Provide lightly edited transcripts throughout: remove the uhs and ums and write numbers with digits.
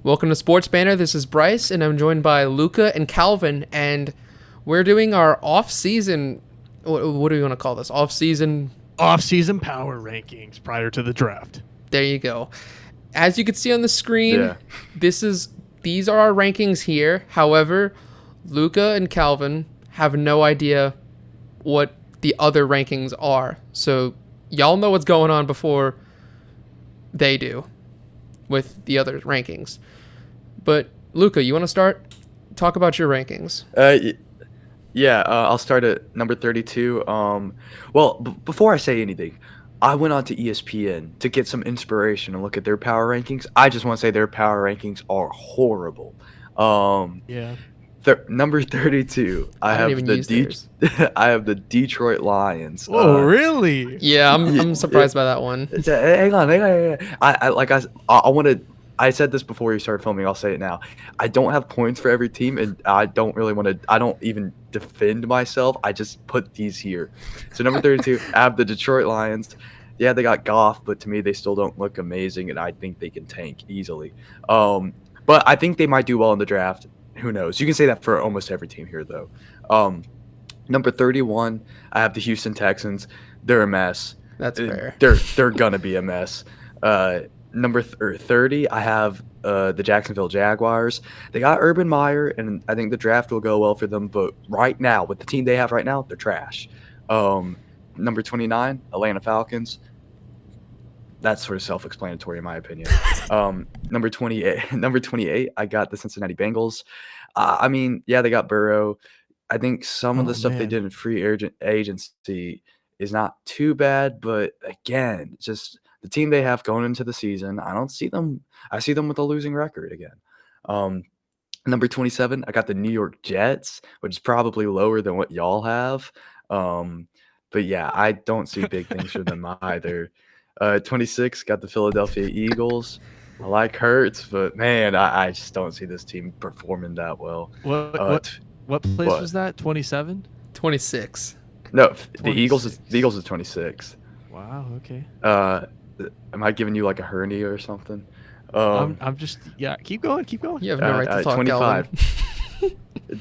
Welcome to SportsBanter. This is Bryce, and I'm joined by Luca and Calvin, and we're doing our off-season. What do we want to call this? Off-season Power rankings prior to the draft. There you go. As you can see on the screen, these are our rankings here. However, Luca and Calvin have no idea what the other rankings are. So y'all know what's going on before they do with the other rankings. But Luca, you want to start? Talk about your rankings. I'll start at number 32. Before I say anything, I went on to ESPN to get some inspiration and look at their power rankings. I just want to say their power rankings are horrible. Number 32, I have the Detroit Lions. Oh, really? Yeah, I'm surprised by that one. Hang on. I said this before you started filming. I'll say it now. I don't have points for every team, and I don't really want to. I don't even defend myself. I just put these here. So number 32, I have the Detroit Lions. Yeah, they got Goff, but to me, they still don't look amazing, and I think they can tank easily. But I think they might do well in the draft. Who knows? You can say that for almost every team here, though. Number 31, I have the Houston Texans. They're a mess. That's fair. They're gonna be a mess. Number 30, I have the Jacksonville Jaguars. They got Urban Meyer, and I think the draft will go well for them. But right now, with the team they have right now, they're trash. Number 29, Atlanta Falcons. That's sort of self-explanatory in my opinion. Number 28, I got the Cincinnati Bengals. They got Burrow. I think some of the stuff they did in free agency is not too bad, but again, just the team they have going into the season, I see them with a losing record again. Number 27, I got the New York Jets, which is probably lower than what y'all have. But yeah, I don't see big things for them either. 26, got the Philadelphia Eagles. I like Hurts, but man, I just don't see this team performing that well. What place was that? 27? 26. No, 26. the Eagles is 26. Wow. Okay. Am I giving you like a hernia or something? I'm just Keep going. You have no right to talk. 25.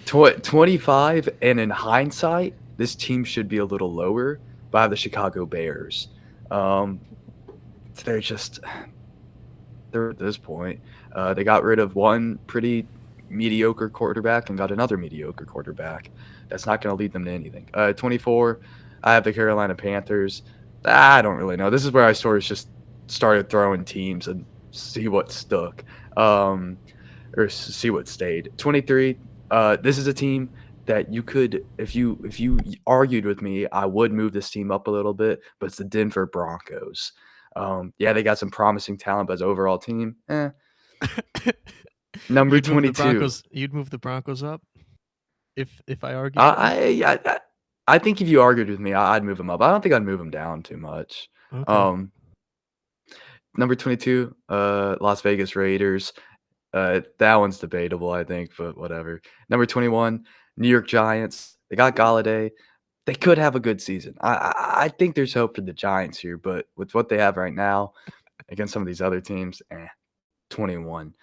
25, and in hindsight, this team should be a little lower. But I have the Chicago Bears. They're at this point. They got rid of one pretty mediocre quarterback and got another mediocre quarterback. That's not going to lead them to anything. 24, I have the Carolina Panthers. I don't really know. This is where I just started throwing teams and see what stuck, or see what stayed. 23, this is a team that you could, if you argued with me, I would move this team up a little bit, but it's the Denver Broncos. They got some promising talent, but as overall team, Number 22. You'd move the Broncos up if I argued. I think if you argued with me, I'd move them up. I don't think I'd move them down too much. Okay. Number 22, Las Vegas Raiders. That one's debatable, I think, but whatever. Number 21, New York Giants. They got Galladay. They could have a good season. I think there's hope for the Giants here, but with what they have right now against some of these other teams, 21.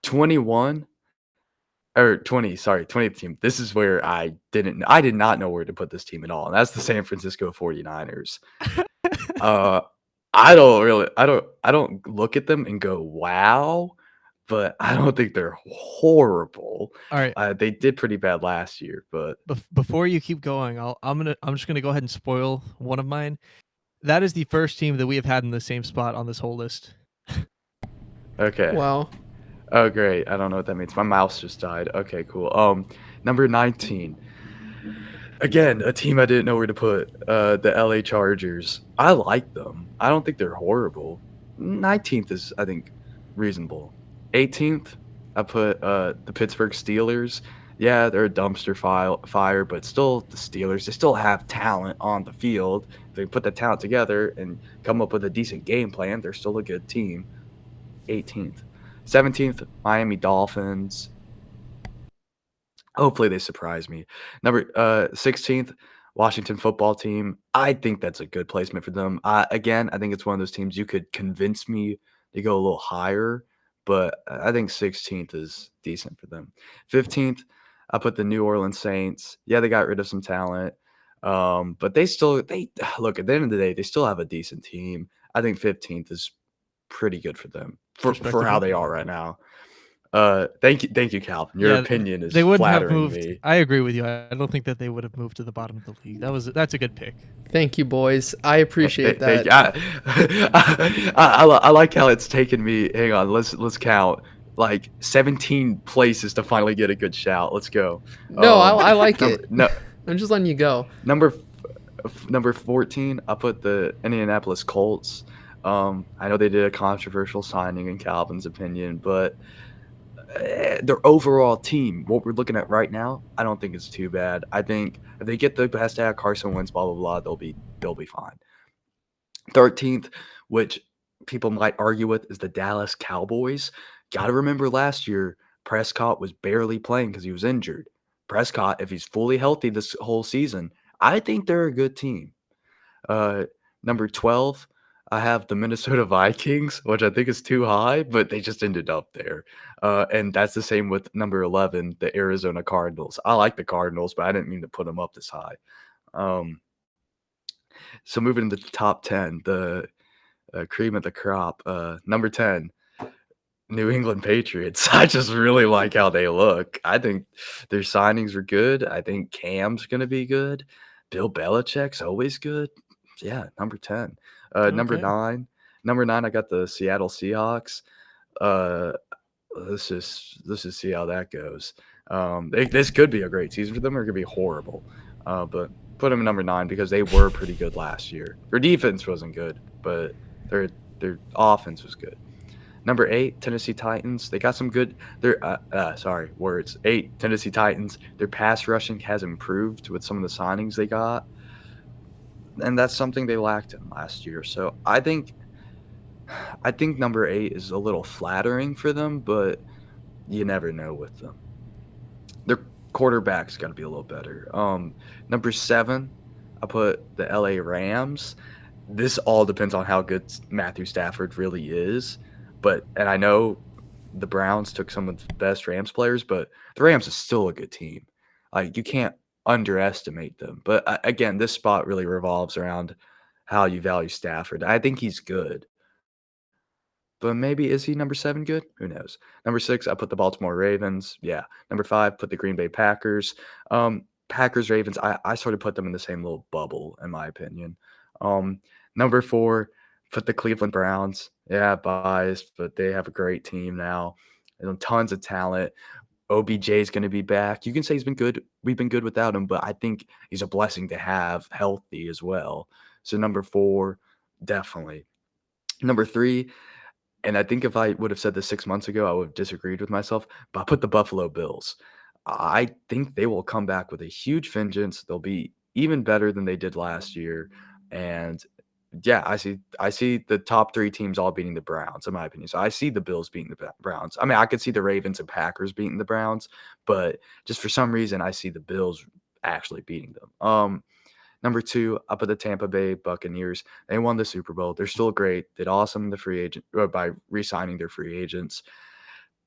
21 or 20, sorry, 20th team. This is where I did not know where to put this team at all. And that's the San Francisco 49ers. I don't look at them and go, wow, but I don't think they're horrible. All right. They did pretty bad last year, but before you keep going, I'm just gonna go ahead and spoil one of mine. That is the first team that we have had in the same spot on this whole list. okay. Wow. Oh, great. I don't know what that means. My mouse just died. Okay, cool. Number 19. Again, a team I didn't know where to put. The LA Chargers. I like them. I don't think they're horrible. 19th is, I think, reasonable. 18th, I put the Pittsburgh Steelers. Yeah, they're a dumpster fire, but still the Steelers. They still have talent on the field. If they put the talent together and come up with a decent game plan, they're still a good team. 18th. 17th, Miami Dolphins. Hopefully they surprise me. Number 16th, Washington football team. I think that's a good placement for them. Again, I think it's one of those teams you could convince me to go a little higher, but I think 16th is decent for them. 15th, I put the New Orleans Saints. Yeah, they got rid of some talent, but they look, at the end of the day, they still have a decent team. I think 15th is pretty good for them for how they are right now. Thank you, Calvin. Your opinion is they wouldn't flattering have moved. me. I agree with you. I don't think that they would have moved to the bottom of the league. That's a good pick. Thank you, boys. I appreciate that. I like how it's taken me. Hang on, let's count. Like 17 places to finally get a good shout. Let's go. No, I like it. No, I'm just letting you go. Number 14, I put the Indianapolis Colts. I know they did a controversial signing in Calvin's opinion, but their overall team, what we're looking at right now, I don't think it's too bad. I think if they get the best out of Carson Wentz, blah blah blah, they'll be fine. 13th, which people might argue with, is the Dallas Cowboys. Got to remember last year, Prescott was barely playing because he was injured. Prescott, if he's fully healthy this whole season, I think they're a good team. Number 12, I have the Minnesota Vikings, which I think is too high, but they just ended up there. And that's the same with number 11, the Arizona Cardinals. I like the Cardinals, but I didn't mean to put them up this high. So moving into the top 10, the cream of the crop, number 10, New England Patriots. I just really like how they look. I think their signings are good. I think Cam's going to be good. Bill Belichick's always good. Yeah, number 10. Number 9, I got the Seattle Seahawks. Let's just see how that goes. This could be a great season for them, or it could be horrible. But put them in number 9 because they were pretty good last year. Their defense wasn't good, but their offense was good. Number 8, Tennessee Titans. They got some good. 8, Tennessee Titans. Their pass rushing has improved with some of the signings they got. And that's something they lacked in last year. So I think number 8 is a little flattering for them, but you never know with them. Their quarterback's got to be a little better. Number 7, I put the LA Rams. This all depends on how good Matthew Stafford really is. And I know the Browns took some of the best Rams players, but the Rams is still a good team. Like, you can't underestimate them. But again, this spot really revolves around how you value Stafford. I think he's good. But maybe is he number 7 good? Who knows? Number 6, I put the Baltimore Ravens. Yeah. Number 5, put the Green Bay Packers. Packers, Ravens, I sort of put them in the same little bubble, in my opinion. Number 4, put the Cleveland Browns. Yeah, biased, but they have a great team now. And tons of talent. OBJ is going to be back. You can say he's been good. We've been good without him, but I think he's a blessing to have healthy as well. So number 4, definitely. Number 3, and I think if I would have said this 6 months ago, I would have disagreed with myself, but I put the Buffalo Bills. I think they will come back with a huge vengeance. They'll be even better than they did last year. And yeah, I see the top 3 teams all beating the Browns, in my opinion. So I see the Bills beating the Browns. I mean, I could see the Ravens and Packers beating the Browns, but just for some reason, I see the Bills actually beating them. Number 2, I put the Tampa Bay Buccaneers. They won the Super Bowl. They're still great. Did awesome in the free agent by re-signing their free agents.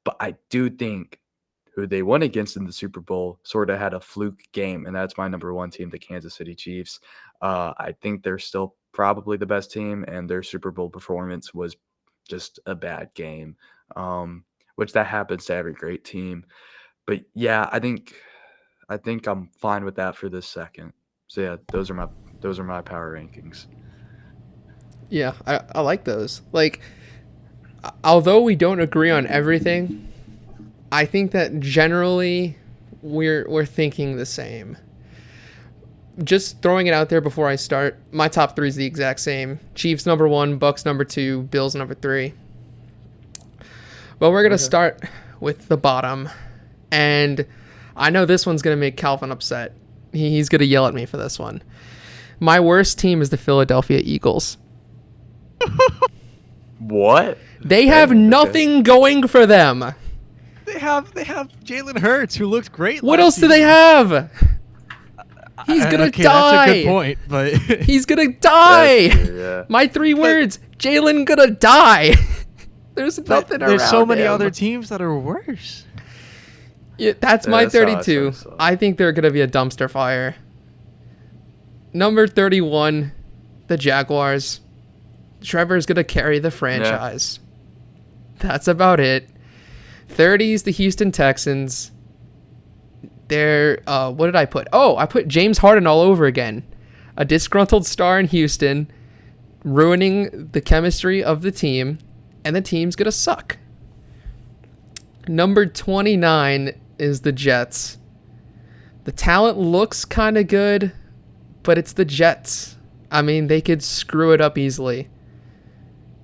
But I do think who they won against in the Super Bowl sort of had a fluke game, and that's my number 1 team, the Kansas City Chiefs. I think they're still probably the best team, and their Super Bowl performance was just a bad game, which that happens to every great team. But yeah, I think I'm fine with that for this second. So yeah, those are my power rankings. Yeah, I like those. Like, although we don't agree on everything, I think that generally we're thinking the same. Just throwing it out there before I start, my top 3 is the exact same. Chiefs number 1, Bucks number 2, Bills number 3. But we're going to start with the bottom. And I know this one's going to make Calvin upset. He's going to yell at me for this one. My worst team is the Philadelphia Eagles. What? They have nothing going for them. They have Jalen Hurts, who looked great. What else do they have? He's gonna die. That's a good point, but he's gonna die. True, yeah. My 3 words: Jalen gonna die. There's nothing around There's so many him. other teams that are worse. Yeah, that's my that's how I 32. saw it. I think they're going to be a dumpster fire. Number 31, the Jaguars. Trevor's going to carry the franchise. That's about it. 30 is the Houston Texans. They're, what did I put? Oh, I put James Harden all over again. A disgruntled star in Houston, ruining the chemistry of the team, and the team's going to suck. Number 29 is the Jets. The talent looks kind of good, but it's the Jets. I mean, they could screw it up easily.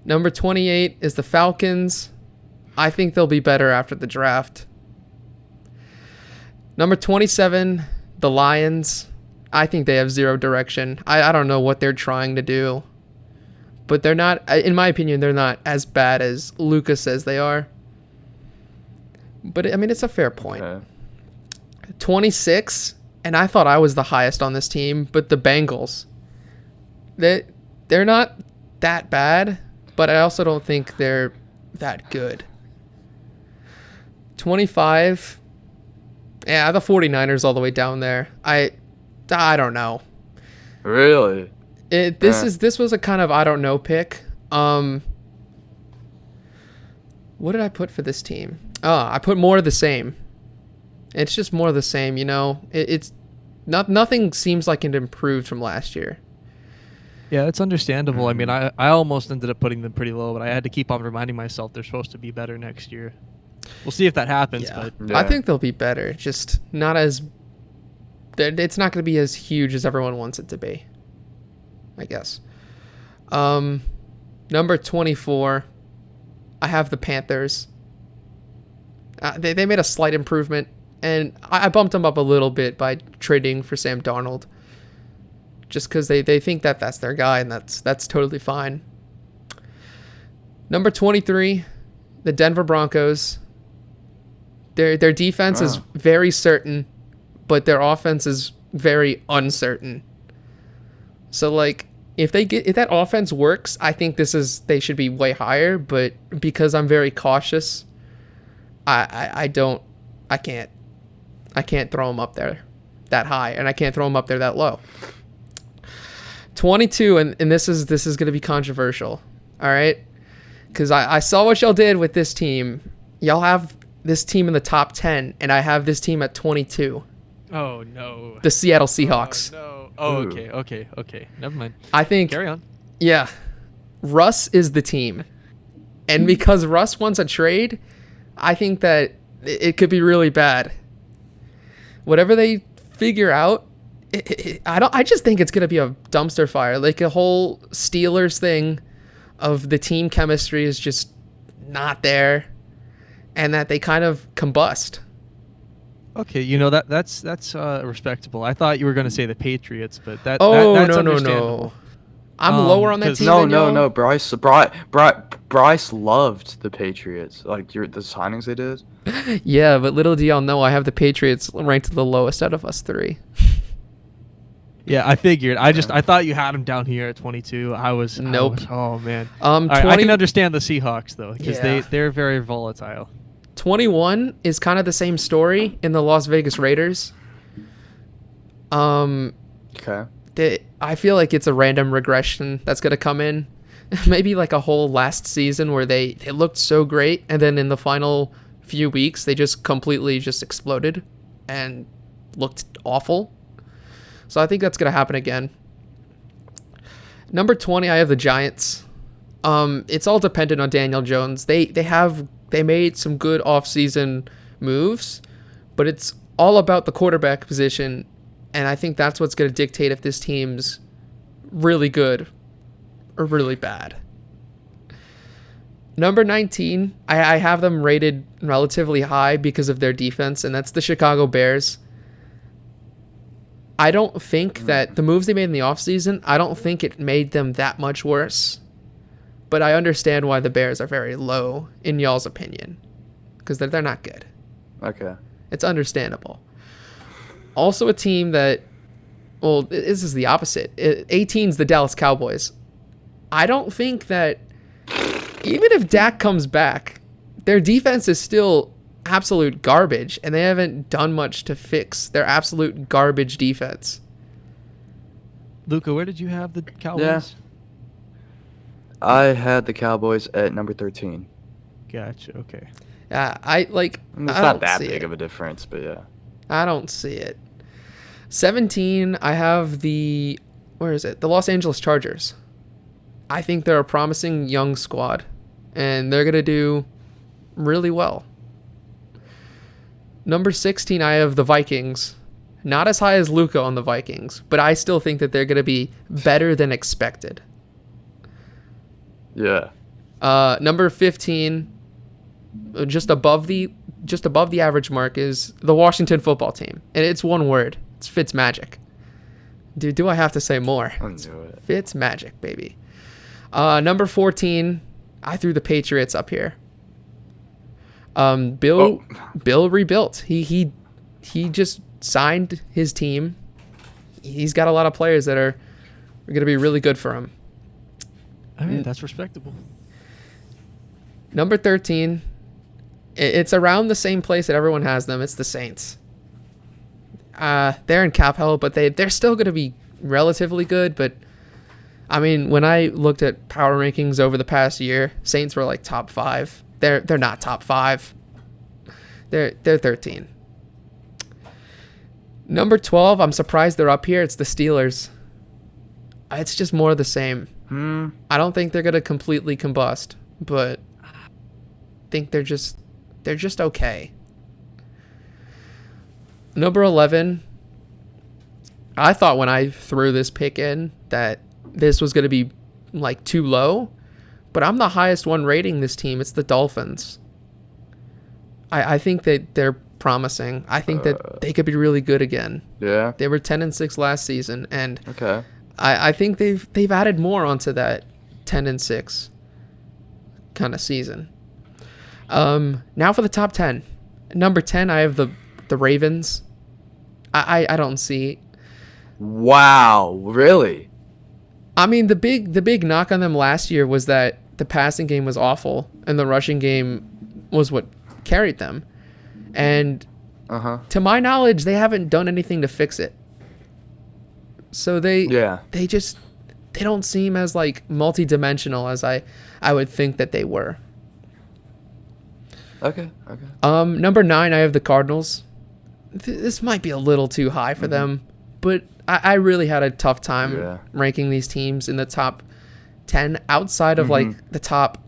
Number 28 is the Falcons. I think they'll be better after the draft. Number 27, the Lions. I think they have zero direction. I don't know what they're trying to do. But they're not, in my opinion, they're not as bad as Luca says they are. But, I mean, it's a fair point. 26, and I thought I was the highest on this team, but the Bengals. They're not that bad, but I also don't think they're that good. 25, yeah, the 49ers all the way down there. I don't know. Really? This was a kind of I don't know pick. What did I put for this team? I put more of the same. It's just more of the same, you know. It's nothing seems like it improved from last year. Yeah, it's understandable. I mean, I almost ended up putting them pretty low, but I had to keep on reminding myself they're supposed to be better next year. We'll see if that happens. Yeah. But I think they'll be better, just not as. It's not going to be as huge as everyone wants it to be, I guess. Number 24, I have the Panthers. They made a slight improvement, and I bumped them up a little bit by trading for Sam Darnold. Just because they think that's their guy, and that's totally fine. Number 23, the Denver Broncos. Their defense is very certain, but their offense is very uncertain. So like if that offense works, I think they should be way higher, but because I'm very cautious, I can't throw them up there that high, and I can't throw them up there that low. 22, and this is going to be controversial, all right? Because I saw what y'all did with this team. Y'all have this team in the top 10, and I have this team at 22. Oh no. The Seattle Seahawks. Oh, no. Oh, okay. Never mind. I think. Carry on. Yeah, Russ is the team, and because Russ wants a trade, I think that it could be really bad. Whatever they figure out. I just think it's gonna be a dumpster fire, like a whole Steelers thing of the team chemistry is just not there, and that they kind of combust. Okay, you know that's respectable. I thought you were gonna say the Patriots, but that's No. understandable. I'm lower on that team. No. Bryce loved the Patriots. Like the signings they did. Yeah, but little do y'all know, I have the Patriots ranked the lowest out of us three. Yeah, I figured. I thought you had them down here at 22. Nope. Oh man. 20, I can understand the Seahawks though, because Yeah. they're very volatile. 21 is kind of the same story in the Las Vegas Raiders. Okay. I feel like it's a random regression that's going to come in. Maybe like a whole last season where they looked so great, and then in the final few weeks they just completely just exploded and looked awful. So I think that's going to happen again. Number 20, I have the Giants. It's all dependent on Daniel Jones. They made some good offseason moves, but it's all about the quarterback position, and I think that's what's going to dictate if this team's really good or really bad. Number 19, I have them rated relatively high because of their defense, and that's the Chicago Bears. I don't think that the moves they made in the offseason, I don't think it made them that much worse. But I understand why the Bears are very low in y'all's opinion. Because they're not good. Okay. It's understandable. Also a team that, well, this is the opposite. 18's the Dallas Cowboys. I don't think that even if Dak comes back, their defense is still absolute garbage, and they haven't done much to fix their absolute garbage defense. Luca, where did you have the Cowboys? Yeah. I had the Cowboys at number 13. Gotcha. Okay. It's not that big of a difference, but yeah. I don't see it. 17, I have the Los Angeles Chargers. I think they're a promising young squad, and they're going to do really well. Number 16, I have the Vikings. Not as high as Luca on the Vikings, but I still think that they're going to be better than expected. Yeah. Number 15, just above the average mark, is the Washington football team, and it's one word. It's Fitzmagic. Dude, do I have to say more? Let's do it. Fitzmagic, baby. Number 14, I threw the Patriots up here. Bill rebuilt. He just signed his team. He's got a lot of players that are going to be really good for him. I mean, that's respectable. Number 13, it's around the same place that everyone has them. It's the Saints. They're in cap hell, but they're still going to be relatively good. But I mean, when I looked at power rankings over the past year, Saints were like top 5. They're not top 5. They're 13. Number 12, I'm surprised they're up here. It's the Steelers. It's just more of the same. I don't think they're gonna completely combust, but I think they're just okay. Number 11, I thought when I threw this pick in that this was gonna be like too low, but I'm the highest one rating this team. It's the Dolphins. I think that they're promising. I think that they could be really good again. Yeah. They were 10-6 last season, and Okay. I think they've added more onto that 10-6 kind of season. Now for the top 10. Number 10, I have the Ravens. I don't see. Wow, really? I mean, the big knock on them last year was that the passing game was awful and the rushing game was what carried them. And to my knowledge, they haven't done anything to fix it. So they don't seem as like multi-dimensional as I would think that they were. Okay. Number 9, I have the Cardinals. This might be a little too high for them, but I really had a tough time ranking these teams in the top 10. Outside of like the top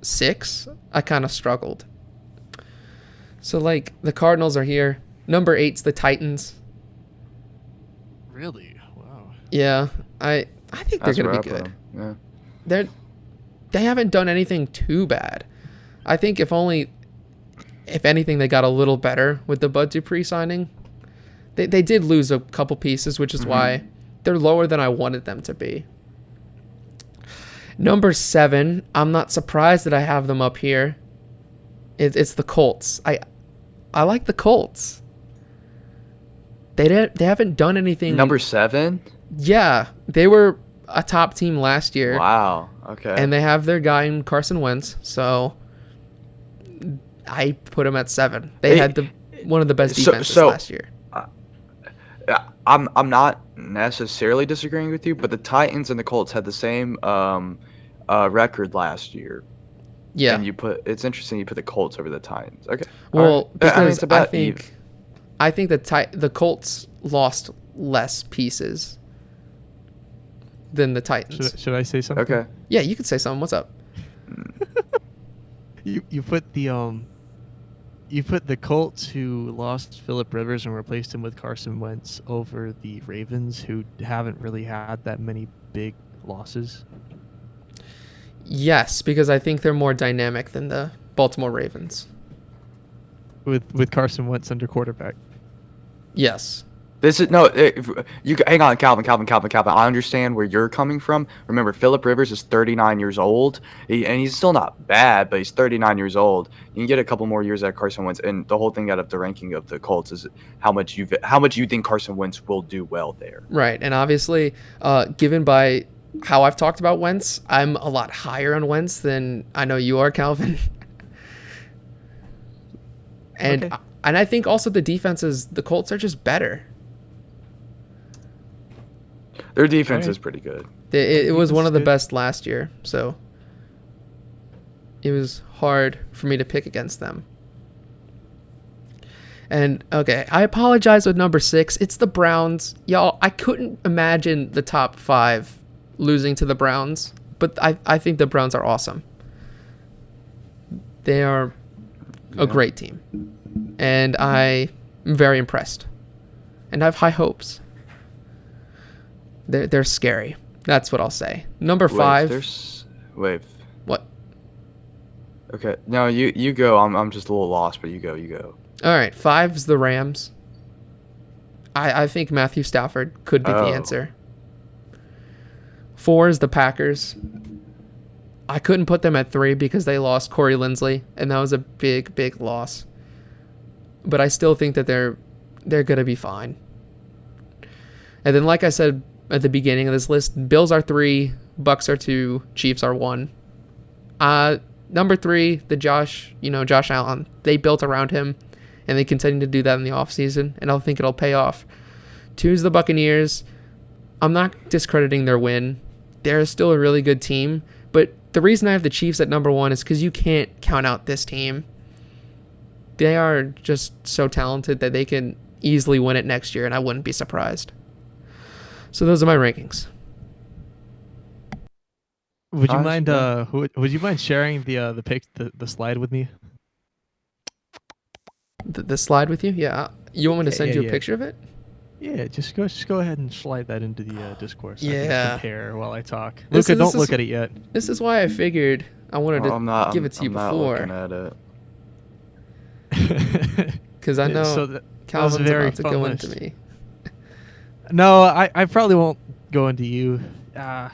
6, I kind of struggled. So like the Cardinals are here. Number 8's the Titans. Really? Wow. Yeah, I think they're gonna be good. Yeah. They haven't done anything too bad. I think if anything, they got a little better with the Bud Dupree signing. They did lose a couple pieces, which is why they're lower than I wanted them to be. Number 7, I'm not surprised that I have them up here. It's the Colts. I like the Colts. They haven't done anything. Number 7? Yeah, they were a top team last year. Wow. Okay. And they have their guy in Carson Wentz, so I put them at 7. They had one of the best defenses last year. I'm not necessarily disagreeing with you, but the Titans and the Colts had the same record last year. Yeah. And it's interesting you put the Colts over the Titans. Okay. Well, right. because I think the Colts lost less pieces than the Titans. Should I say something? Okay. Yeah, you could say something. What's up? You put the Colts, who lost Phillip Rivers and replaced him with Carson Wentz, over the Ravens, who haven't really had that many big losses. Yes, because I think they're more dynamic than the Baltimore Ravens. With Carson Wentz under quarterback. Yes. This is you hang on, Calvin. I understand where you're coming from. Remember, Phillip Rivers is 39 years old, and he's still not bad, but he's 39 years old. You can get a couple more years at Carson Wentz, and the whole thing out of the ranking of the Colts is how much you think Carson Wentz will do well there. Right, and obviously, given by how I've talked about Wentz, I'm a lot higher on Wentz than I know you are, Calvin. And Okay. and I think also the defenses, the Colts are just better. Their defense is pretty good. It was one of the good. best last year, so it was hard for me to pick against them. And okay, I apologize with number 6. It's the Browns. Y'all, I couldn't imagine the top 5 losing to the Browns, but I think the Browns are awesome. They are a great team, and I'm very impressed, and I have high hopes. They're scary. That's what I'll say. Number 5. Wait. What? Okay. No, you go. I'm just a little lost, but you go. All right, 5's the Rams. I think Matthew Stafford could be the answer. 4 is the Packers. I couldn't put them at 3 because they lost Corey Linsley, and that was a big, big loss. But I still think that they're gonna be fine. And then, like I said at the beginning of this list, Bills are 3, Bucks are 2, Chiefs are 1. Number 3, the Josh Allen. They built around him, and they continue to do that in the offseason, and I think it'll pay off. 2 is the Buccaneers. I'm not discrediting their win. They're still a really good team, but the reason I have the Chiefs at number 1 is because you can't count out this team. They are just so talented that they can easily win it next year, and I wouldn't be surprised. So those are my rankings. Would you mind would you mind sharing the slide with me? The slide with you? Yeah. You want me to send you a picture of it? Yeah, just go ahead and slide that into the Discord. So I can Yeah. compare while I talk. This Luca, is- don't look at it yet. This is why I figured I wanted to give it to you I'm not before. looking at it. Because I know So that was Calvin's very about to fun go list. into me. No, I probably won't go into you. I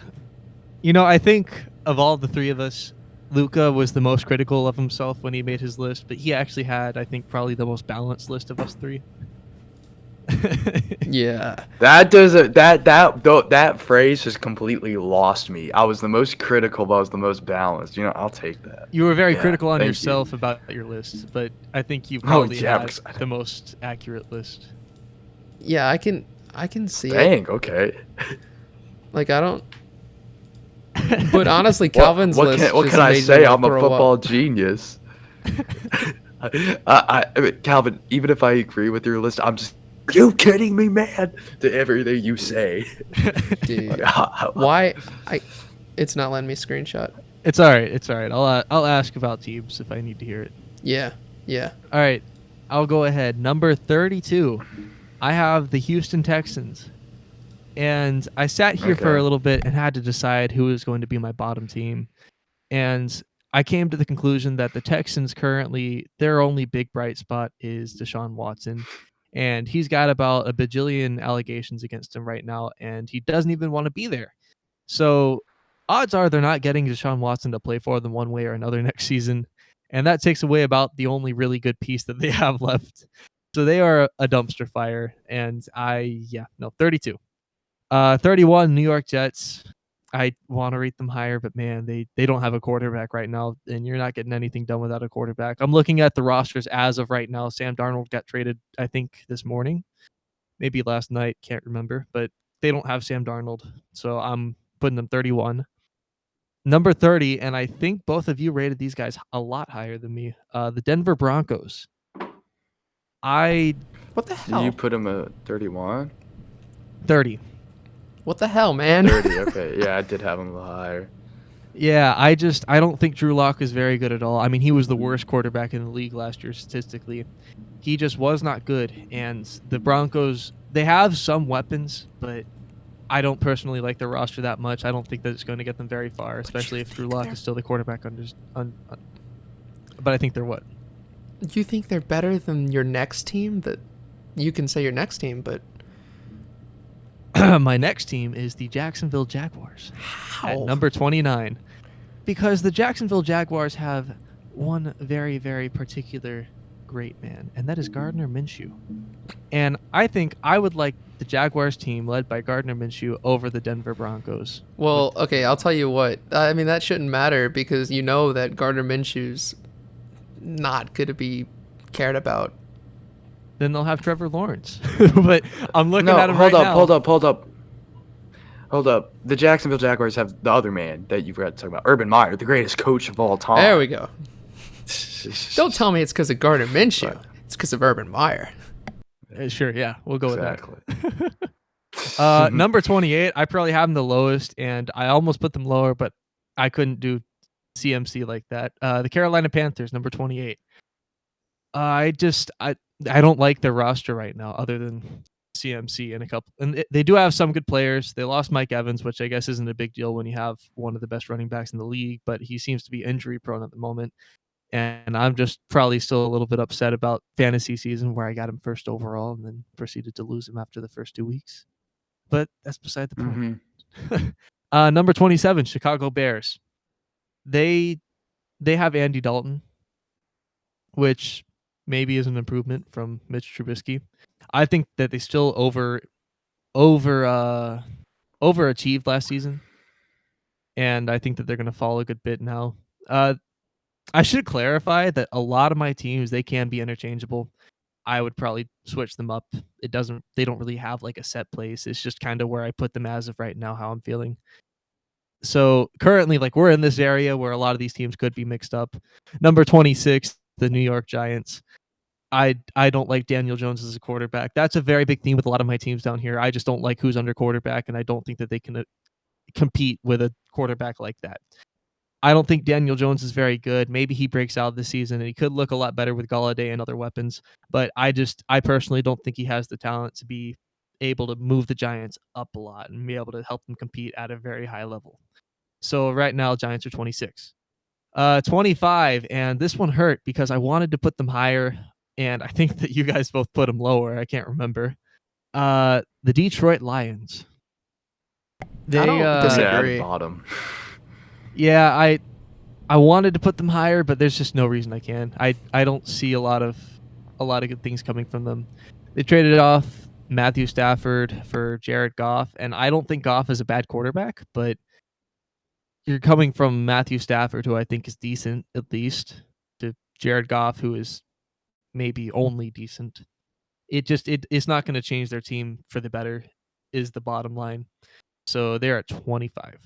think of all the 3 of us, Luca was the most critical of himself when he made his list, but he actually had, I think, probably the most balanced list of us 3. Yeah. That phrase just completely lost me. I was the most critical, but I was the most balanced. I'll take that. You were very Yeah, critical on thank yourself about your list, but I think you Oh, probably yeah, had because the most accurate list. Yeah, I can see it. Dang. Okay. Like, I don't... But honestly, Calvin's list What just can I made me say? I'm a throw football up. genius. I mean, Calvin, even if I agree with your list, I'm just. Are you kidding me, man? To everything you say. Dude. Why? It's not letting me screenshot. It's all right. I'll ask about teams if I need to hear it. Yeah. All right, I'll go ahead. Number 32, I have the Houston Texans. And I sat here for a little bit and had to decide who was going to be my bottom team. And I came to the conclusion that the Texans currently, their only big bright spot is Deshaun Watson. And he's got about a bajillion allegations against him right now, and he doesn't even want to be there. So odds are they're not getting Deshaun Watson to play for them one way or another next season. And that takes away about the only really good piece that they have left. So they are a dumpster fire. And 32. 31, New York Jets. I want to rate them higher, but man, they don't have a quarterback right now, and you're not getting anything done without a quarterback. I'm looking at the rosters as of right now. Sam Darnold got traded, I think, this morning, maybe last night, can't remember, but they don't have Sam Darnold, so I'm putting them 31. Number 30, and I think both of you rated these guys a lot higher than me, the Denver Broncos. What the hell? You put him at 31? 30. What the hell, man? 30, okay. Yeah, I did have him a little higher. Yeah, I don't think Drew Lock is very good at all. I mean, he was the worst quarterback in the league last year statistically. He just was not good. And the Broncos, they have some weapons, but I don't personally like their roster that much. I don't think that it's going to get them very far, especially if Drew Lock is still the quarterback. But I think they're what? You think they're better than your next team? That you can say your next team, but my next team is the Jacksonville Jaguars. how? At number 29. Because the Jacksonville Jaguars have one very, very particular great man, and that is Gardner Minshew. And I think I would like the Jaguars team led by Gardner Minshew over the Denver Broncos. Well, okay, I'll tell you what. I mean, that shouldn't matter because you know that Gardner Minshew's not going to be cared about. Then they'll have Trevor Lawrence. But I'm looking at him right now. Hold up. The Jacksonville Jaguars have the other man that you forgot to talk about, Urban Meyer, the greatest coach of all time. There we go. Don't tell me it's because of Gardner Minshew. Right. It's because of Urban Meyer. Sure, yeah. We'll go with that. Number 28, I probably have them the lowest, and I almost put them lower, but I couldn't do CMC like that. The Carolina Panthers, number 28. I don't like their roster right now, other than CMC and a couple. And they do have some good players. They lost Mike Evans, which I guess isn't a big deal when you have one of the best running backs in the league, but he seems to be injury prone at the moment. And I'm just probably still a little bit upset about fantasy season where I got him first overall and then proceeded to lose him after the first 2 weeks. But that's beside the point. Mm-hmm. Number 27, Chicago Bears. They have Andy Dalton, which maybe is an improvement from Mitch Trubisky. I think that they still overachieved last season, and I think that they're going to fall a good bit now. I should clarify that a lot of my teams, they can be interchangeable. I would probably switch them up. They don't really have like a set place. It's just kind of where I put them as of right now, how I'm feeling. So currently, like, we're in this area where a lot of these teams could be mixed up. Number 26, the New York Giants. I don't like Daniel Jones as a quarterback. That's a very big theme with a lot of my teams down here. I just don't like who's under quarterback, and I don't think that they can compete with a quarterback like that. I don't think Daniel Jones is very good. Maybe he breaks out this season, and he could look a lot better with Golladay and other weapons. But I personally don't think he has the talent to be able to move the Giants up a lot and be able to help them compete at a very high level. So right now, Giants are 26. 25, and this one hurt because I wanted to put them higher, and I think that you guys both put them lower. I can't remember. The Detroit Lions. I don't disagree. Bottom. Yeah, I wanted to put them higher, but there's just no reason I can. I don't see a lot of good things coming from them. They traded off Matthew Stafford for Jared Goff, and I don't think Goff is a bad quarterback, but you're coming from Matthew Stafford, who I think is decent at least, to Jared Goff, who is maybe only decent. It's not going to change their team for the better, is the bottom line. So they're at 25.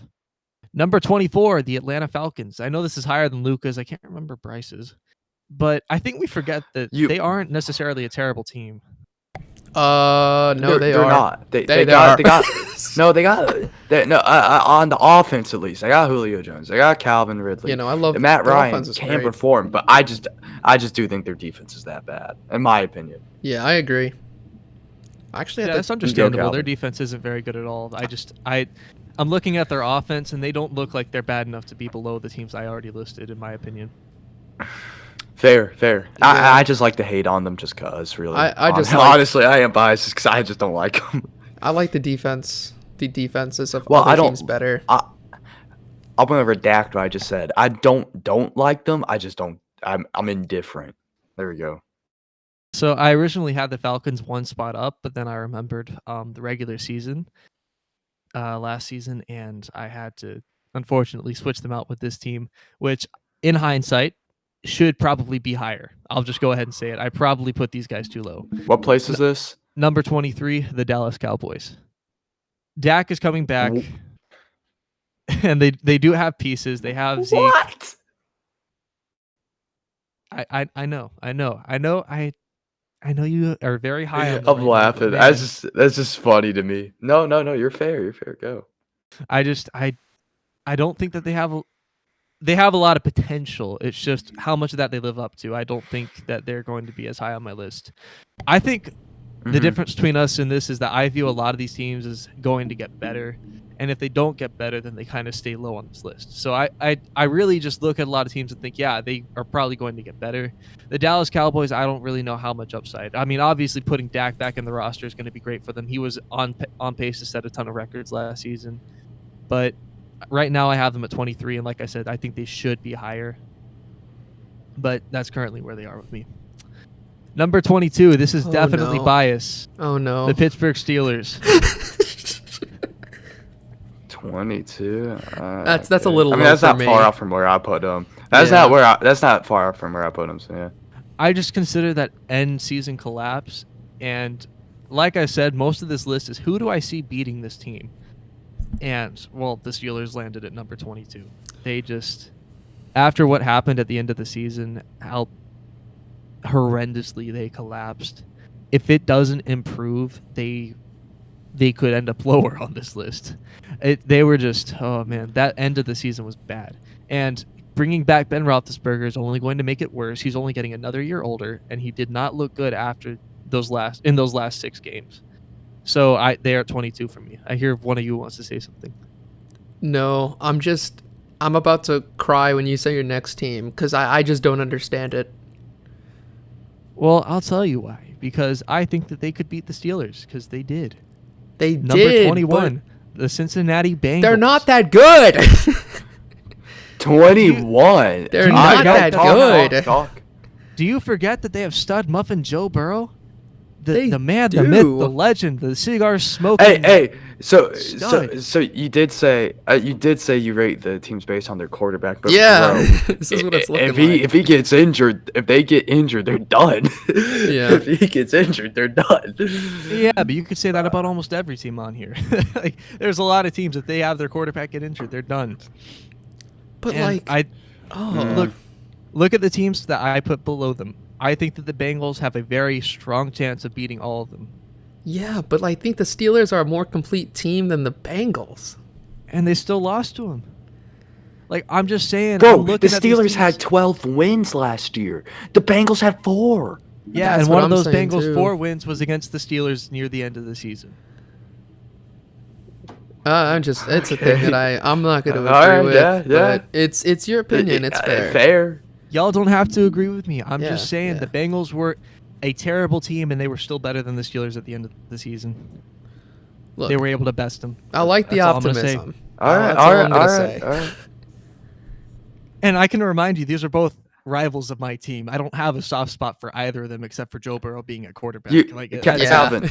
Number 24, the Atlanta Falcons. I know this is higher than Luca's. I can't remember Bryce's. But I think we forget that they aren't necessarily a terrible team. No, they're not. They are. On the offense at least. I got Julio Jones. I got Calvin Ridley. I love Matt Ryan can great. Perform, but I just do think their defense is that bad, in my opinion. Yeah, I agree. Actually, that's understandable. Their defense isn't very good at all. I'm looking at their offense, and they don't look like they're bad enough to be below the teams I already listed, in my opinion. Fair. Yeah. I just like to hate on them just because, really. Honestly, I am biased because I just don't like them. I like the defense. The defenses of other teams better. I'm going to redact what I just said. I don't like them. I just don't. I'm indifferent. There we go. So I originally had the Falcons one spot up, but then I remembered the regular season last season, and I had to unfortunately switch them out with this team, which in hindsight should probably be higher. I'll just go ahead and say it. I probably put these guys too low. What place is this? Number 23, the Dallas Cowboys. Dak is coming back, and they do have pieces. They have Zeke. What? I know. I know you are very high on I'm laughing. That's just funny to me. No, you're fair. Go. I don't think that they have a lot of potential. It's just how much of that they live up to. I don't think that they're going to be as high on my list. I think the difference between us in this is that I view a lot of these teams as going to get better. And if they don't get better, then they kind of stay low on this list. So I really just look at a lot of teams and think, yeah, they are probably going to get better. The Dallas Cowboys, I don't really know how much upside. I mean, obviously putting Dak back in the roster is going to be great for them. He was on pace to set a ton of records last season. But right now I have them at 23, and like I said, I think they should be higher. But that's currently where they are with me. Number 22. This is definitely no. bias. Oh no. The Pittsburgh Steelers. 22. That's a little. I mean, low that's for not me. far off from where I put them. That's not far off from where I put them. So yeah. I just consider that end season collapse, and like I said, most of this list is who do I see beating this team, and well, the Steelers landed at number 22. They just, after what happened at the end of the season, how horrendously they collapsed. If it doesn't improve, they could end up lower on this list. They were just, oh man, that end of the season was bad. And bringing back Ben Roethlisberger is only going to make it worse. He's only getting another year older, and he did not look good after those last 6 games. So they are at 22 for me. I hear one of you wants to say something. No, I'm about to cry when you say your next team because I just don't understand it. Well, I'll tell you why. Because I think that they could beat the Steelers, because they did. They Number did. 21, the Cincinnati Bengals. They're not that good. 21. They're not that good. Talk. Do you forget that they have stud muffin Joe Burrow? They The man, do. the myth, the legend, the cigar smoking. Hey, so Stud. you did say you rate the teams based on their quarterback, but Yeah, bro, this is what it's looking if he gets injured, if they get injured, they're done. Yeah. If he gets injured, they're done. Yeah, but you could say that about almost every team on here. Like, there's a lot of teams, if they have their quarterback get injured, they're done. But And look at the teams that I put below them. I think that the Bengals have a very strong chance of beating all of them. yeah, but I think the Steelers are a more complete team than the Bengals. And they still lost to them. Like, I'm just saying. Bro, I'm the looking at these Steelers teams. had 12 wins last year. The Bengals had 4. Yeah, That's and what one of I'm those saying, Bengals too. 4 wins was against the Steelers near the end of the season. It's a thing that I'm not going to All agree right, with. yeah. But it's your opinion. It's fair. Fair. Y'all don't have to agree with me. I'm Yeah, just saying yeah. the Bengals were a terrible team, and they were still better than the Steelers at the end of the season. Look, They were able to best them. I like the That's all I'm gonna say. optimism. All right, That's all I'm right, gonna all say. right, all right. And I can remind you, these are both rivals of my team. I don't have a soft spot for either of them except for Joe Burrow being a quarterback. Calvin,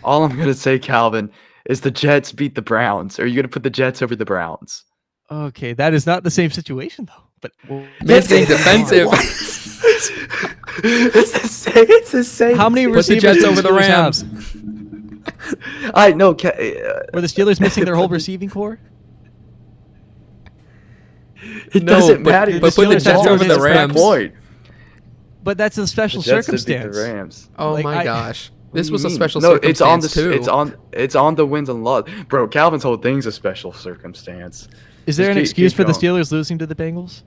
all I'm going to say, Calvin, is the Jets beat the Browns. Are you going to put the Jets over the Browns? Okay, that is not the same situation, though. But Man's being defensive. It's the same. how many Put the receivers Jets did over the Steelers Rams. have? I know. Were the Steelers missing their whole receiving core? It No, doesn't but- matter. but put the Jets over the That's Rams. point. But that's a special The Jets did beat circumstance. the Rams. Oh Like, my gosh. This What was do a you special mean? No, it's on circumstance too. it's on the wins and loss. Bro, Calvin's whole thing's a special circumstance. Is there Just an excuse keep for the going. Steelers losing to the Bengals?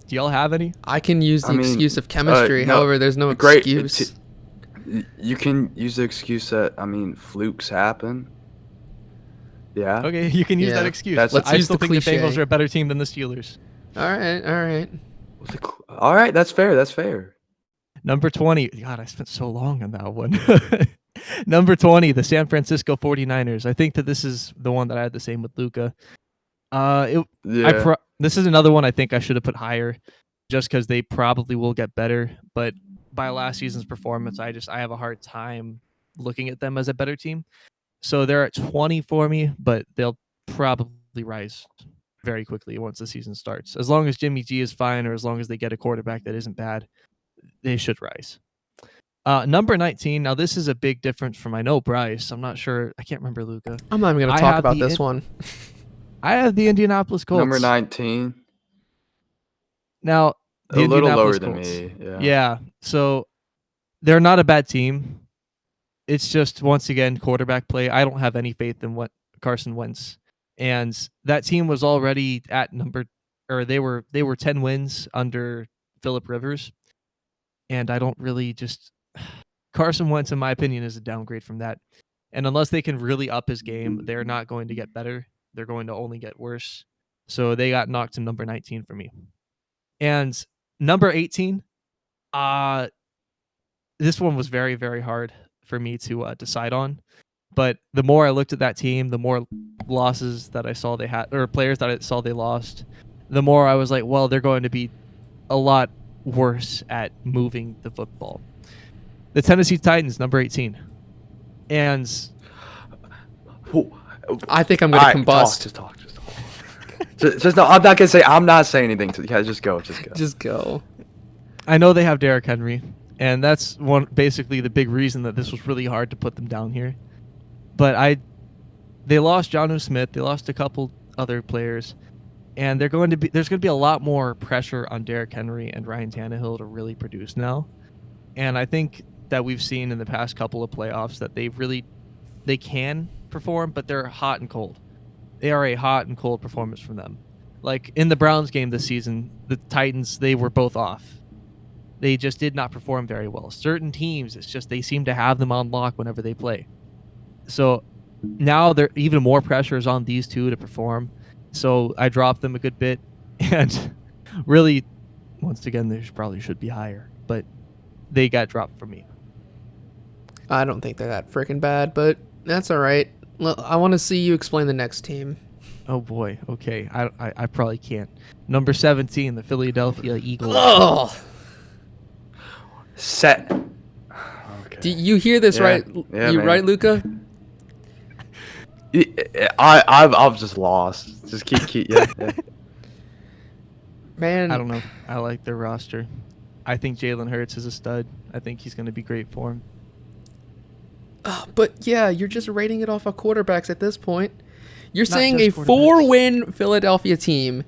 Do y'all have any? I can use the I mean, excuse of chemistry. no, However, there's no great- excuse. You can use the excuse that flukes happen. Yeah. Okay, you can use Yeah. that excuse. Let's I use still the think the cliche. Bengals are a better team than the Steelers. All right. All right, that's fair. That's fair. Number 20. God, I spent so long on that one. Number 20, the San Francisco 49ers. I think that this is the one that I had the same with Luca. Yeah. This is another one I think I should have put higher just because they probably will get better. But by last season's performance, I have a hard time looking at them as a better team. So they're at 20 for me, but they'll probably rise very quickly once the season starts. As long as Jimmy G is fine, or as long as they get a quarterback that isn't bad, they should rise. Number 19. Now, this is a big difference from, I know, Bryce. I'm not sure. I can't remember Luca. I'm not even gonna I talk have about the this one. I have the Indianapolis Colts. Number 19. Now, A the little lower Indianapolis than Colts. me. Yeah. Yeah. So they're not a bad team. It's just, once again, quarterback play. I don't have any faith in what Carson Wentz. And that team was already at they were 10 wins under Phillip Rivers. And I don't really Carson Wentz, in my opinion, is a downgrade from that. And unless they can really up his game, they're not going to get better. They're going to only get worse. So they got knocked to number 19 for me. And number 18, this one was very, very hard for me to decide on. But the more I looked at that team, the more losses that I saw they had, or players that I saw they lost, the more I was like, well, they're going to be a lot worse at moving the football. The Tennessee Titans, number 18. And I think I'm going to combust. Just talk. Just no, I'm not going to say, I'm not saying anything. Just go. Just go. I know they have Derrick Henry, and that's basically the big reason that this was really hard to put them down here. But they lost Jonnu Smith, they lost a couple other players, and there's going to be a lot more pressure on Derrick Henry and Ryan Tannehill to really produce now. And I think that we've seen in the past couple of playoffs that they can perform, but they're hot and cold. They are a hot and cold performance from them. Like in the Browns game this season, the Titans, they were both off. They just did not perform very well. Certain teams, it's just they seem to have them on lock whenever they play. So now even more pressure is on these two to perform. So I dropped them a good bit. And really, once again, they probably should be higher. But they got dropped from me. I don't think they're that freaking bad, but that's all right. I want to see you explain the next team. Oh boy. Okay. I probably can't. Number 17, the Philadelphia Eagles. Oh. Set. Okay. Do you hear this right? Yeah, man. Right, Luca? I've just lost. Just keep yeah. Man, I don't know. I like their roster. I think Jalen Hurts is a stud. I think he's going to be great for him. But yeah, you're just rating it off of quarterbacks at this point. You're Not saying just a 4-win Philadelphia team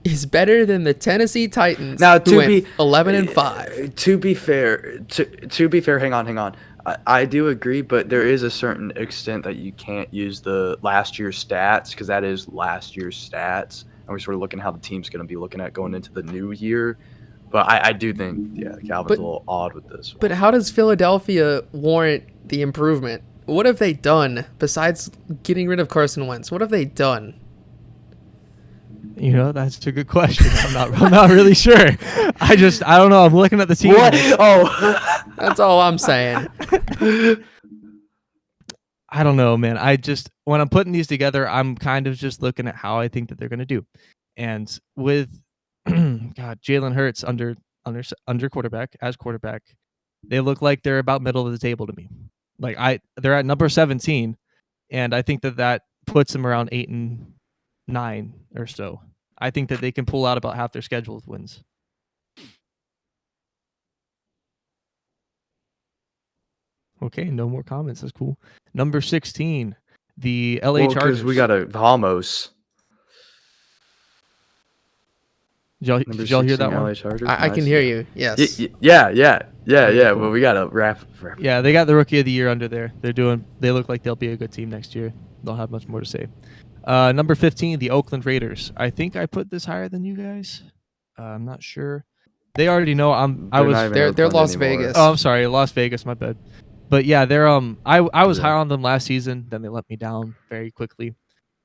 is better than the Tennessee Titans, now, who went 11-5. To be fair, hang on. I do agree, but there is a certain extent that you can't use the last year's stats because that is last year's stats, and we're sort of looking how the team's going to be looking at going into the new year. But I do think, Calvin's a little odd with this one. But how does Philadelphia warrant the improvement? What have they done besides getting rid of Carson Wentz? What have they done? You know, that's a good question. I'm not really sure. I don't know. I'm looking at the team. What? Oh, that's all I'm saying. I don't know, man. When I'm putting these together, I'm kind of just looking at how I think that they're going to do. And with Jalen Hurts under quarterback, they look like they're about middle of the table to me. They're at number 17, and I think that puts them around 8-9 or so. I think that they can pull out about half their schedule with wins. Okay, no more comments. That's cool. Number 16, the LA Chargers. We got a Vamos. Did y'all hear that one? LA Chargers? I can hear you. Yes. Yeah. Cool. Well, we got to wrap. Yeah, they got the Rookie of the Year under there. They look like they'll be a good team next year. Don't have much more to say. Number 15, the Oakland Raiders. I think I put this higher than you guys. I'm not sure. They already know They're Las Vegas. Oh, I'm sorry, Las Vegas. My bad. But yeah, they're I was high on them last season. Then they let me down very quickly.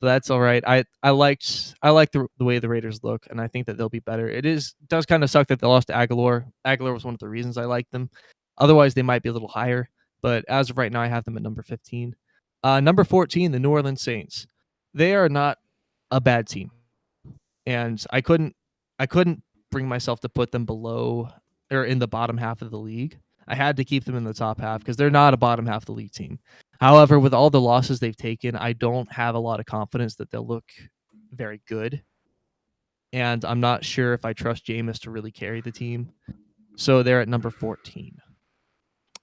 But that's all right. I like the way the Raiders look, and I think that they'll be better. It does kind of suck that they lost to Aguilar. Aguilar was one of the reasons I liked them. Otherwise, they might be a little higher. But as of right now, I have them at number 15. Number 14, the New Orleans Saints. They are not a bad team, and I couldn't bring myself to put them below or in the bottom half of the league. I had to keep them in the top half because they're not a bottom half of the league team. However, with all the losses they've taken, I don't have a lot of confidence that they'll look very good. And I'm not sure if I trust Jameis to really carry the team. So they're at number 14.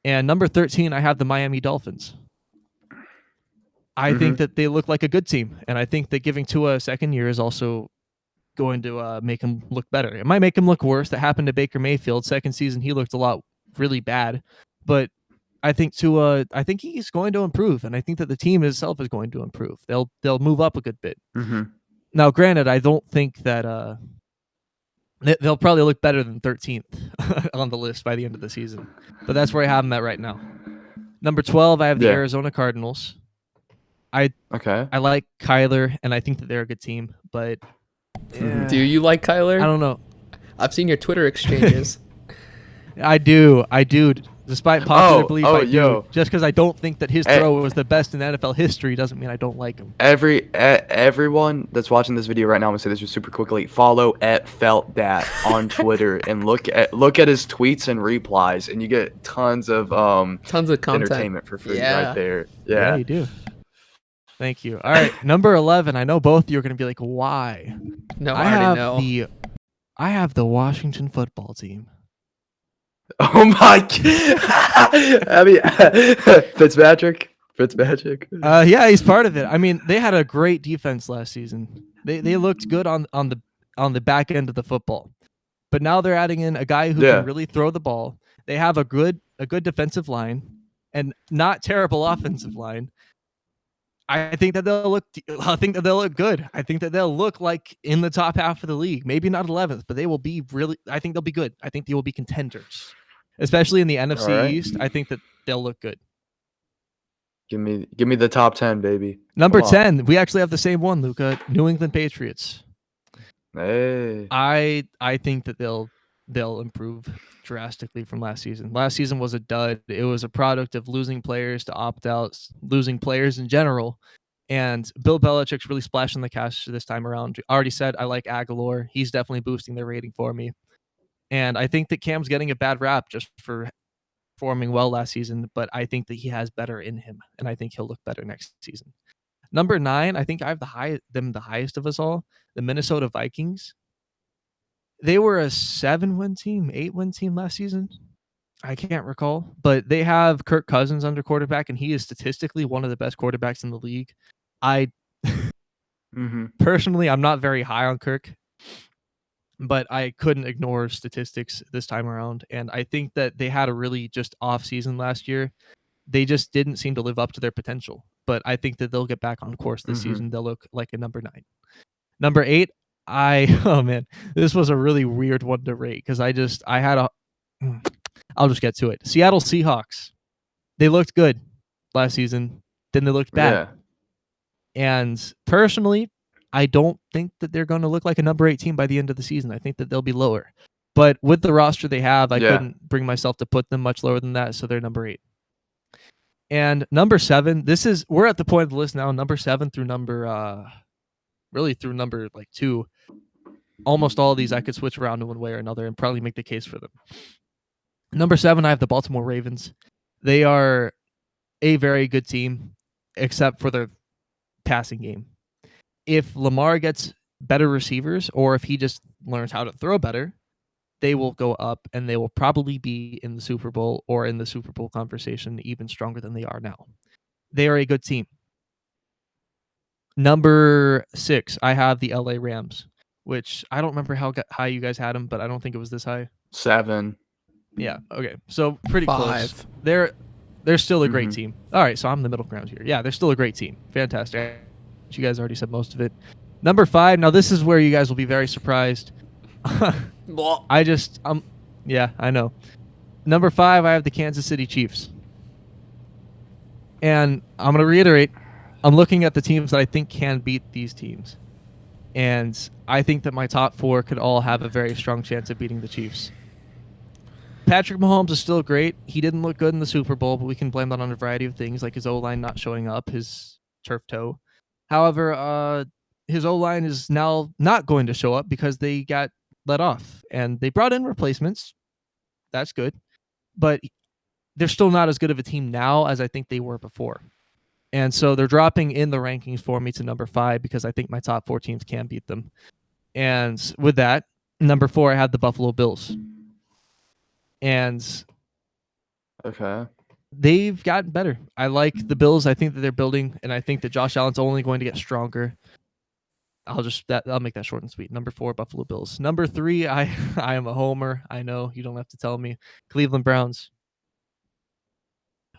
And number 13, I have the Miami Dolphins. I think that they look like a good team. And I think that giving Tua a second year is also going to make him look better. It might make him look worse. That happened to Baker Mayfield. Second season, he looked really bad. But I think he's going to improve, and I think that the team itself is going to improve. They'll move up a good bit. Mm-hmm. Now, granted, I don't think that they'll probably look better than 13th on the list by the end of the season, but that's where I have them at right now. Number 12, I have the Arizona Cardinals. I like Kyler, and I think that they're a good team, but do you like Kyler? I don't know. I've seen your Twitter exchanges. I do. Despite popular belief, I yo. do. Just because I don't think that his throw was the best in NFL history doesn't mean I don't like him. Everyone that's watching this video right now, I'm gonna say this just super quickly. Follow @FeltThat on Twitter and look at his tweets and replies, and you get tons of content, entertainment for free right there. Yeah, you do. Thank you. All right, number 11. I know both of you are gonna be like, why? No, I already know. I have the Washington football team. Oh my god! I mean, Fitzpatrick. Yeah, he's part of it. I mean, they had a great defense last season. They looked good on the back end of the football, but now they're adding in a guy who can really throw the ball. They have a good defensive line and not terrible offensive line. I think that they'll look good. I think that they'll look like in the top half of the league. Maybe not 11th, but they will be really. I think they'll be good. I think they will be contenders, especially in the NFC East. I think that they'll look good. Give me the top 10, baby. Number 10. We actually have the same one, Luca. New England Patriots. Hey. I think that they'll improve drastically from last season. Last season was a dud. It was a product of losing players to opt-outs, losing players in general. And Bill Belichick's really splashing the cash this time around. I already said I like Aguilar. He's definitely boosting their rating for me. And I think that Cam's getting a bad rap just for performing well last season, but I think that he has better in him, and I think he'll look better next season. Number 9, I think I have the highest of us all, the Minnesota Vikings. They were a 7-win team, 8-win team last season. I can't recall, but they have Kirk Cousins under quarterback, and he is statistically one of the best quarterbacks in the league. Personally, I'm not very high on Kirk, but I couldn't ignore statistics this time around, and I think that they had a really just off season last year. They just didn't seem to live up to their potential, but I think that they'll get back on course this season. They'll look like a number 9. Number 8, oh man, this was a really weird one to rate because I'll just get to it. Seattle Seahawks. They looked good last season, then they looked bad. And personally, I don't think that they're going to look like a number 8 team by the end of the season. I think that they'll be lower. But with the roster they have, I couldn't bring myself to put them much lower than that, so they're number 8. And number 7, we're at the point of the list now, number 7 through number 2. Almost all of these I could switch around in one way or another and probably make the case for them. Number 7, I have the Baltimore Ravens. They are a very good team, except for their passing game. If Lamar gets better receivers, or if he just learns how to throw better, they will go up, and they will probably be in the Super Bowl or in the Super Bowl conversation even stronger than they are now. They are a good team. Number 6, I have the LA Rams, which I don't remember how high you guys had them, but I don't think it was this high. 7. Yeah, okay. So pretty 5. close. They're still a great team. All right, so I'm the middle ground here. Yeah, they're still a great team. Fantastic. You guys already said most of it. Number 5, now this is where you guys will be very surprised. Yeah, I know. Number 5, I have the Kansas City Chiefs. And I'm going to reiterate, I'm looking at the teams that I think can beat these teams. And I think that my top 4 could all have a very strong chance of beating the Chiefs. Patrick Mahomes is still great. He didn't look good in the Super Bowl, but we can blame that on a variety of things, like his O-line not showing up, his turf toe. However, his O-line is now not going to show up because they got let off, and they brought in replacements. That's good. But they're still not as good of a team now as I think they were before. And so they're dropping in the rankings for me to number 5 because I think my top 4 teams can beat them. And with that, number 4, I had the Buffalo Bills. And they've gotten better. I like the Bills. I think that they're building, and I think that Josh Allen's only going to get stronger. I'll make that short and sweet. Number 4, Buffalo Bills. Number 3, I am a homer. I know, you don't have to tell me. Cleveland Browns.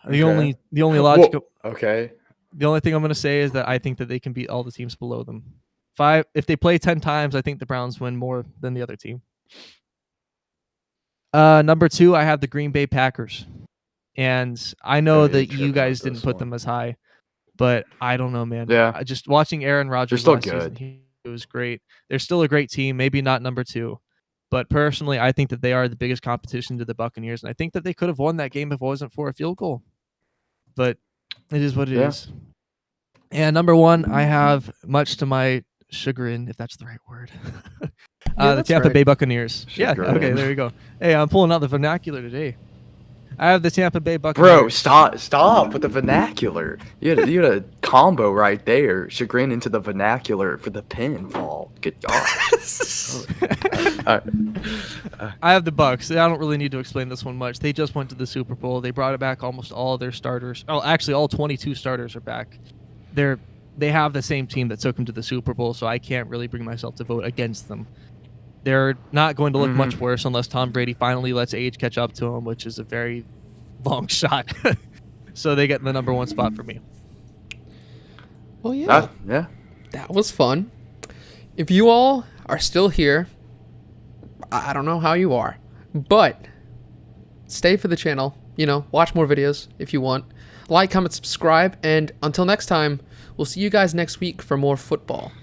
The only logical. The only thing I'm going to say is that I think that they can beat all the teams below them. 5, if they play 10 times, I think the Browns win more than the other team. Number 2, I have the Green Bay Packers. And I know that you guys didn't put them as high, but I don't know, man. Yeah. Just watching Aaron Rodgers They're last still good. season, it was great. They're still a great team. Maybe not number 2, But personally, I think that they are the biggest competition to the Buccaneers, and I think that they could have won that game if it wasn't for a field goal. But it is what it is. And number 1, I have, much to my chagrin, if that's the right word, the Tampa Bay Buccaneers. Chagrin. Yeah, okay, there you go. Hey, I'm pulling out the vernacular today. I have the Tampa Bay Buccaneers. Bro, stop with the vernacular. You had a combo right there. Chagrin into the vernacular for the pinfall. Good God. I have the Bucs. I don't really need to explain this one much. They just went to the Super Bowl. They brought back almost all their starters. Oh, actually, all 22 starters are back. They have the same team that took them to the Super Bowl, so I can't really bring myself to vote against them. They're not going to look much worse unless Tom Brady finally lets age catch up to him, which is a very long shot. So they get the number 1 spot for me. Well, yeah. That was fun. If you all are still here, I don't know how you are, but stay for the channel. Watch more videos if you want. Like, comment, subscribe, and until next time, we'll see you guys next week for more football.